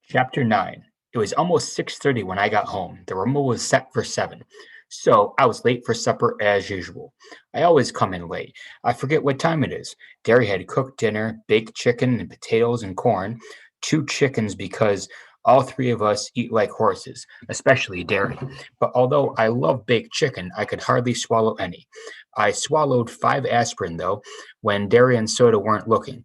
Chapter 9. It was almost 6:30 when I got home. The rumble was set for 7. So I was late for supper as usual. I always come in late. I forget what time it is. Derry had cooked dinner, baked chicken and potatoes and corn, 2 chickens because all three of us eat like horses, especially Derry. But although I love baked chicken, I could hardly swallow any. I swallowed 5 aspirin though when Derry and Soda weren't looking.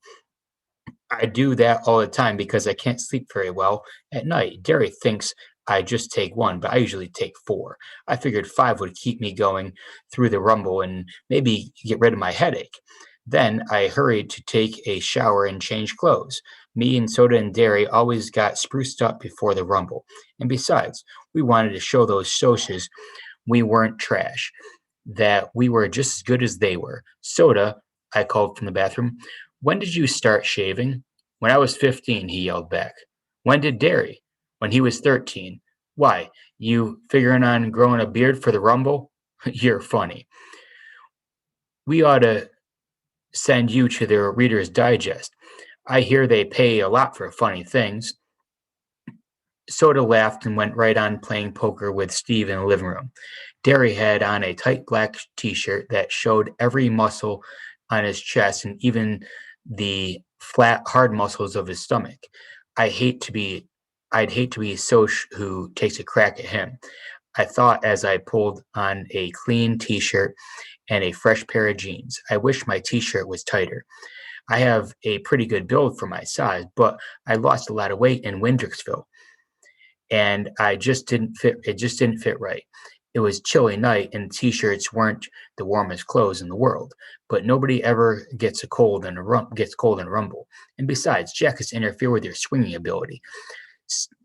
I do that all the time because I can't sleep very well at night. Derry thinks I just take one, but I usually take 4. I figured 5 would keep me going through the rumble and maybe get rid of my headache. Then I hurried to take a shower and change clothes. Me and Soda and Derry always got spruced up before the rumble. And besides, we wanted to show those socials we weren't trash, that we were just as good as they were. Soda, I called from the bathroom, when did you start shaving? When I was 15, he yelled back. When did Derry? When he was 13. Why, you figuring on growing a beard for the rumble? You're funny. We ought to send you to their Reader's Digest. I hear they pay a lot for funny things. Soda laughed and went right on playing poker with Steve in the living room. Derry had on a tight black t-shirt that showed every muscle on his chest and even the flat, hard muscles of his stomach. I hate to be, I'd hate to be Soch who takes a crack at him. I thought as I pulled on a clean t-shirt and a fresh pair of jeans. I wish my t-shirt was tighter. I have a pretty good build for my size, but I lost a lot of weight in Windricksville and I just didn't fit. It just didn't fit right. It was chilly night, and t-shirts weren't the warmest clothes in the world. But nobody ever gets cold in a rumble. And besides, jackets interfere with your swinging ability.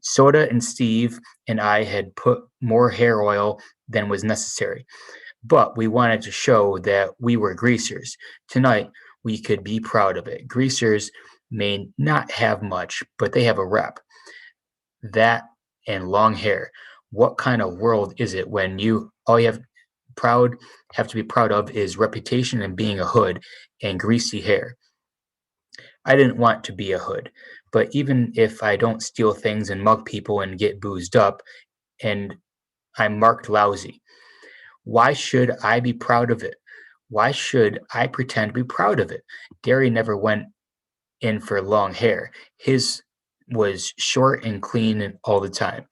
Soda and Steve and I had put more hair oil than was necessary, but we wanted to show that we were greasers. Tonight, we could be proud of it. Greasers may not have much, but they have a rep. That and long hair. What kind of world is it when you all you proud have to be proud of is reputation and being a hood and greasy hair? I didn't want to be a hood, but even if I don't steal things and mug people and get boozed up and I'm marked lousy, why should I be proud of it? Why should I pretend to be proud of it? Derry never went in for long hair. His was short and clean all the time.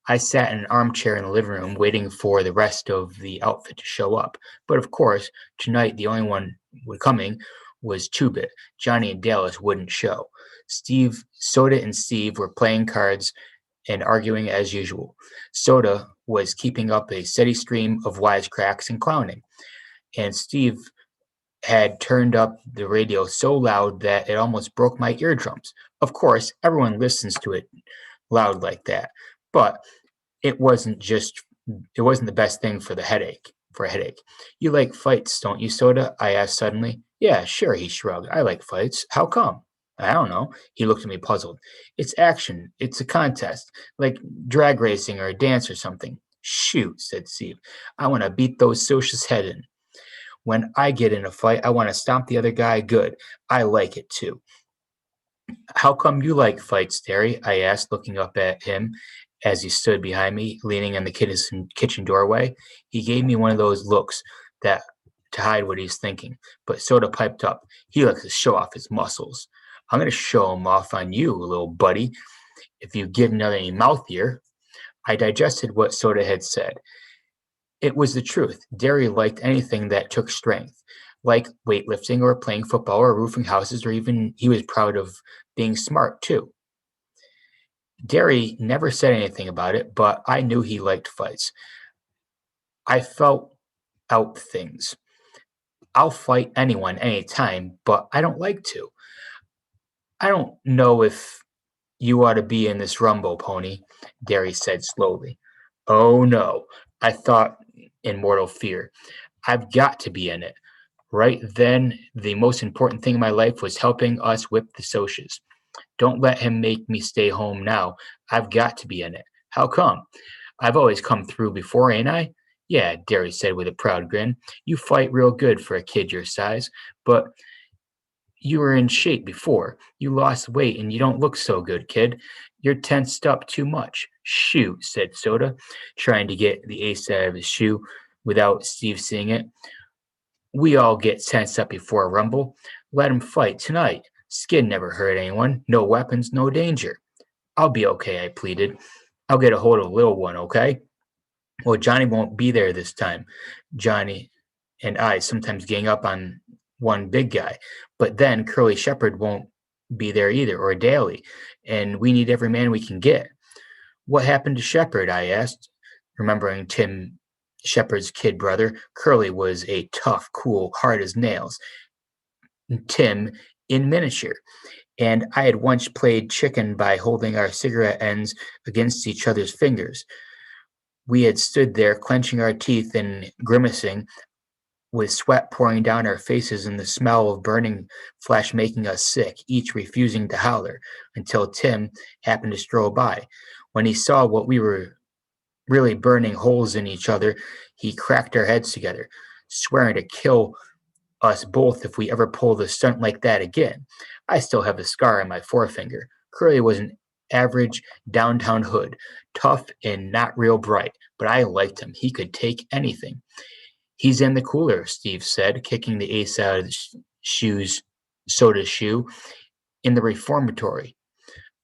I sat in an armchair in the living room waiting for the rest of the outfit to show up. But of course, tonight the only one coming was Two Bit. Johnny and Dallas wouldn't show. Soda and Steve were playing cards and arguing as usual. Soda was keeping up a steady stream of wisecracks and clowning, and Steve had turned up the radio so loud that it almost broke my eardrums. Of course, everyone listens to it loud like that, but it wasn't just it wasn't the best thing for a headache. You like fights, don't you, Soda? I asked suddenly. Yeah, sure, he shrugged. I like fights. How come? I don't know. He looked at me puzzled. It's action. It's a contest, like drag racing or a dance or something. Shoot, said Steve. I want to beat those socials head in. When I get in a fight, I want to stomp the other guy good. I like it too. How come you like fights, Terry? I asked, looking up at him as he stood behind me, leaning on the kitchen doorway. He gave me one of those looks that to hide what he's thinking, but Soda piped up. He likes to show off his muscles. I'm going to show 'em off on you, little buddy, if you get another any mouthier. I digested what Soda had said. It was the truth. Derry liked anything that took strength, like weightlifting or playing football or roofing houses, or even he was proud of being smart too. Derry never said anything about it, but I knew he liked fights. I felt out things. I'll fight anyone anytime, but I don't like to. I don't know if you ought to be in this rumble, Pony, Derry said slowly. Oh no, I thought in mortal fear. I've got to be in it. Right then, the most important thing in my life was helping us whip the socias. Don't let him make me stay home now. I've got to be in it. How come? I've always come through before, ain't I? Yeah, Derry said with a proud grin. You fight real good for a kid your size, but You were in shape before. You lost weight and you don't look so good, kid. You're tensed up too much. Shoot, said Soda, trying to get the ace out of his shoe without Steve seeing it. We all get tensed up before a rumble. Let 'em fight tonight. Skin never hurt anyone. No weapons, no danger. I'll be okay, I pleaded. I'll get a hold of the little one, okay? Well, Johnny won't be there this time. Johnny and I sometimes gang up on one big guy, but then Curly Shepherd won't be there either, or Daly, and we need every man we can get. What happened to Shepherd? I asked, remembering Tim Shepherd's kid brother. Curly was a tough, cool, hard as nails. Tim in miniature. And I had once played chicken by holding our cigarette ends against each other's fingers. We had stood there, clenching our teeth and grimacing, with sweat pouring down our faces and the smell of burning flesh making us sick, each refusing to holler, until Tim happened to stroll by. When he saw what we were really burning holes in each other, he cracked our heads together, swearing to kill us both if we ever pulled a stunt like that again. I still have the scar on my forefinger. Curly was an average downtown hood, tough and not real bright, but I liked him. He could take anything. He's in the cooler, Steve said, kicking the ace out of the Soda's shoe, in the reformatory.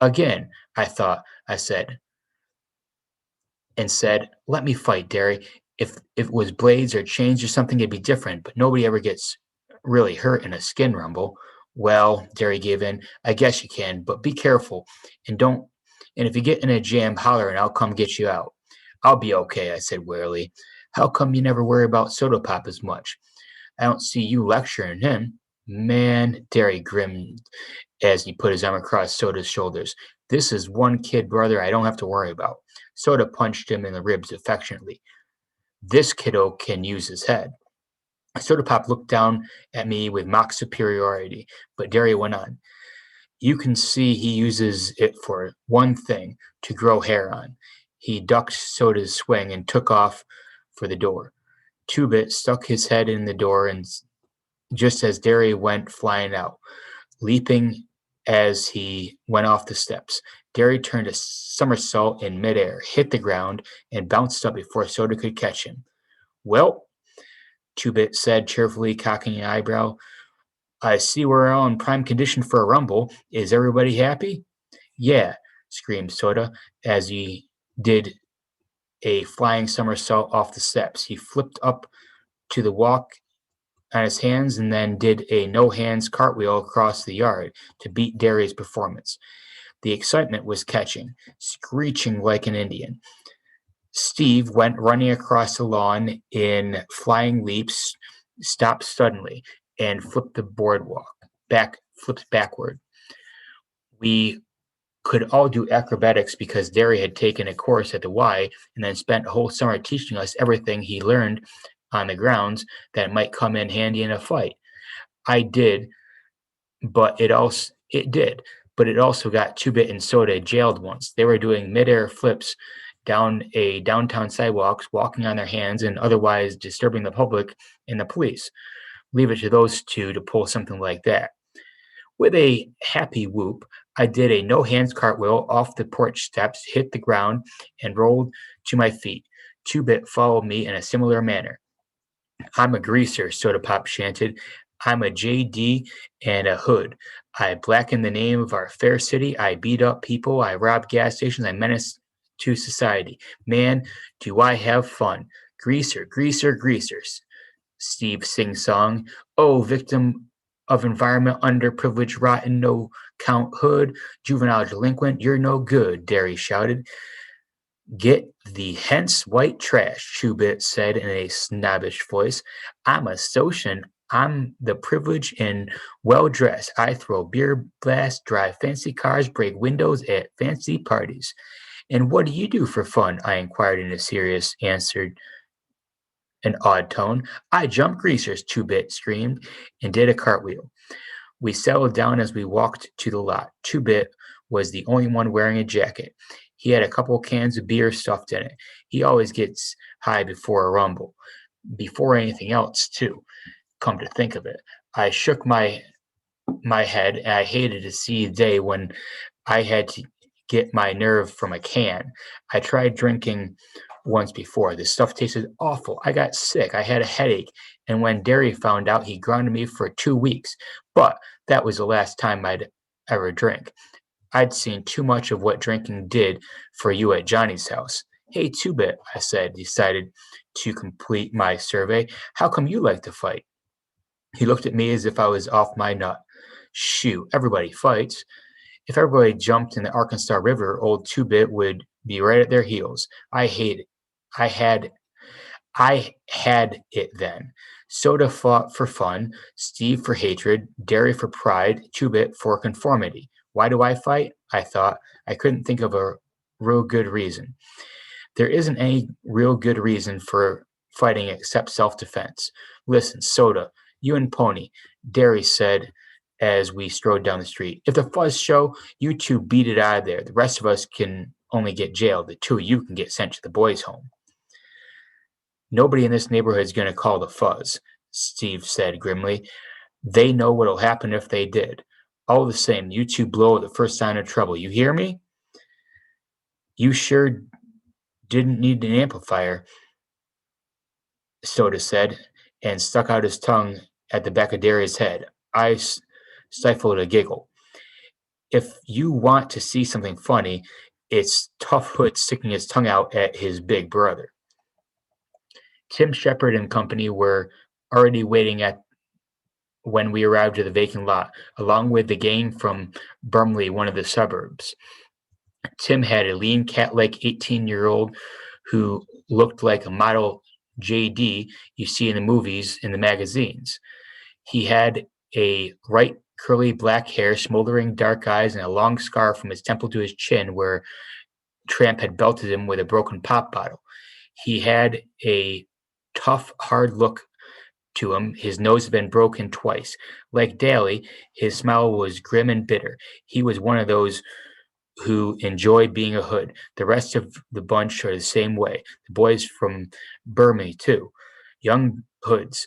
Again, I said, and said, let me fight, Derry. If it was blades or chains or something, it'd be different, but nobody ever gets really hurt in a skin rumble. Well, Derry gave in. I guess you can, but be careful and don't. And if you get in a jam, holler and I'll come get you out. I'll be okay, I said wearily. How come you never worry about Soda Pop as much? I don't see you lecturing him. Man, Derry grinned as he put his arm across Soda's shoulders. This is one kid, brother, I don't have to worry about. Soda punched him in the ribs affectionately. This kiddo can use his head. Soda Pop looked down at me with mock superiority, but Derry went on. You can see he uses it for one thing, to grow hair on. He ducked Soda's swing and took off for the door. Two-Bit stuck his head in the door and just as Derry went flying out, leaping as he went off the steps. Derry turned a somersault in midair, hit the ground, and bounced up before Soda could catch him. Well, Two-Bit said cheerfully, cocking an eyebrow, I see we're all in prime condition for a rumble. Is everybody happy? Yeah, screamed Soda as he did a flying somersault off the steps. He flipped up to the walk on his hands and then did a no hands cartwheel across the yard to beat Derry's performance. The excitement was catching, screeching like an Indian. Steve went running across the lawn in flying leaps, stopped suddenly, and flipped the boardwalk flipped backward. We could all do acrobatics because Derry had taken a course at the Y and then spent a whole summer teaching us everything he learned on the grounds that might come in handy in a fight. I did, but it also got Two-Bit and Soda jailed once. They were doing midair flips down a downtown sidewalks, walking on their hands and otherwise disturbing the public and the police. Leave it to those two to pull something like that. With a happy whoop, I did a no hands cartwheel off the porch steps, hit the ground, and rolled to my feet. Two-Bit followed me in a similar manner. I'm a greaser, Soda Pop chanted. I'm a JD and a hood. I blacken the name of our fair city. I beat up people. I rob gas stations. I menace to society. Man, do I have fun. Greaser, greaser, greasers. Steve sing song. Oh, victim of environment, underprivileged, rotten, no count hood, juvenile delinquent, you're no good, Derry shouted. Get the hence white trash, Two-Bit said in a snobbish voice. I'm a Socian. I'm the privileged and well dressed. I throw beer blasts, drive fancy cars, break windows at fancy parties. And what do you do for fun? I inquired in a serious, answered an odd tone. I jump greasers, Two-Bit screamed, and did a cartwheel. We settled down as we walked to the lot. Two-Bit was the only one wearing a jacket. He had a couple cans of beer stuffed in it. He always gets high before a rumble. Before anything else, too, come to think of it. I shook my my head, and I hated to see the day when I had to get my nerve from a can. I tried drinking once before. This stuff tasted awful. I got sick. I had a headache. And when Derry found out, he grounded me for 2 weeks. But that was the last time I'd ever drink. I'd seen too much of what drinking did for you at Johnny's house. Hey, Two Bit, I said, decided to complete my survey. How come you like to fight? He looked at me as if I was off my nut. Shoot, everybody fights. If everybody jumped in the Arkansas River, old Two Bit would be right at their heels. I hate it. I had I had it then. Soda fought for fun, Steve for hatred, Derry for pride, Two Bit for conformity. Why do I fight? I thought. I couldn't think of a real good reason. There isn't any real good reason for fighting except self-defense. Listen, Soda, you and Pony, Derry said as we strode down the street. If the fuzz show, you two beat it out of there. The rest of us can only get jailed. The two of you can get sent to the boys' home. Nobody in this neighborhood is going to call the fuzz, Steve said grimly. They know what'll happen if they did. All the same, you two blow at the first sign of trouble. You hear me? You sure didn't need an amplifier, Soda said, and stuck out his tongue at the back of Darius' head. I stifled a giggle. If you want to see something funny, it's Tough Hood sticking his tongue out at his big brother. Tim Shepard and company were already waiting at when we arrived at the vacant lot, along with the gang from Brumley, one of the suburbs. Tim had a lean cat-like 18-year-old who looked like a model JD you see in the movies and the magazines. He had a right curly black hair, smoldering dark eyes, and a long scar from his temple to his chin where Tramp had belted him with a broken pop bottle. He had a tough, hard look to him. His nose had been broken twice. Like Daly, his smile was grim and bitter. He was one of those who enjoy being a hood. The rest of the bunch are the same way. The boys from Burmah, too. Young hoods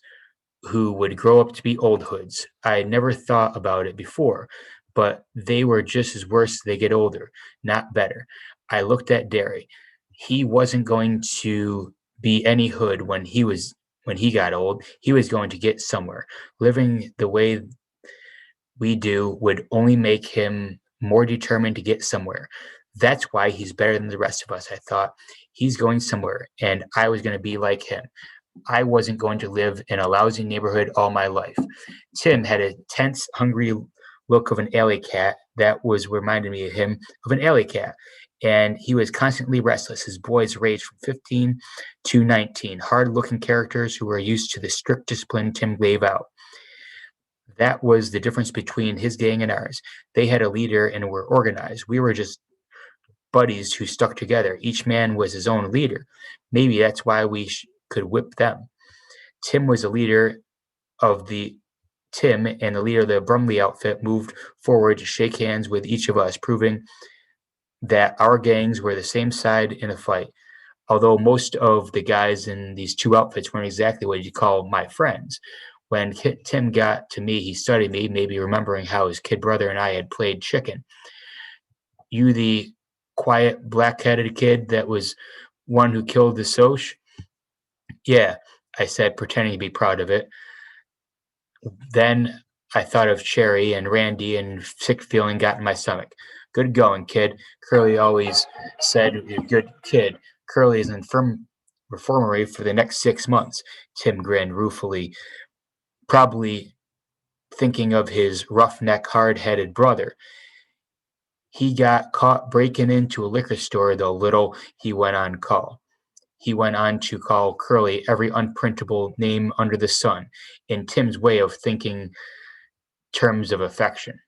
who would grow up to be old hoods. I had never thought about it before, but they were just as worse as they get older, not better. I looked at Derry. He wasn't going to be any hood when he got old. He was going to get somewhere. Living the way we do would only make him more determined to get somewhere. That's why he's better than the rest of us, I thought. He's going somewhere, and I was going to be like him. I wasn't going to live in a lousy neighborhood all my life. Tim had a tense, hungry look of an alley cat that was reminding me of him of an alley cat. And he was constantly restless. His boys ranged from 15 to 19, hard looking characters who were used to the strict discipline Tim gave out. That was the difference between his gang and ours. They had a leader and were organized. We were just buddies who stuck together. Each man was his own leader. Maybe that's why we could whip them. Tim was the leader of the Tim and the leader of the Brumley outfit moved forward to shake hands with each of us, proving that our gangs were the same side in the fight. Although most of the guys in these two outfits weren't exactly what you'd call my friends. When Tim got to me, he studied me, maybe remembering how his kid brother and I had played chicken. You the quiet, black-headed kid that was one who killed the Soch? Yeah, I said, pretending to be proud of it. Then I thought of Cherry and Randy, and sick feeling got in my stomach. Good going, kid. Curly always said, "You're a good kid." Curly is in reformatory for the next 6 months. Tim grinned ruefully, probably thinking of his roughneck, hard-headed brother. He got caught breaking into a liquor store, though little he went on to call Curly every unprintable name under the sun, in Tim's way of thinking terms of affection.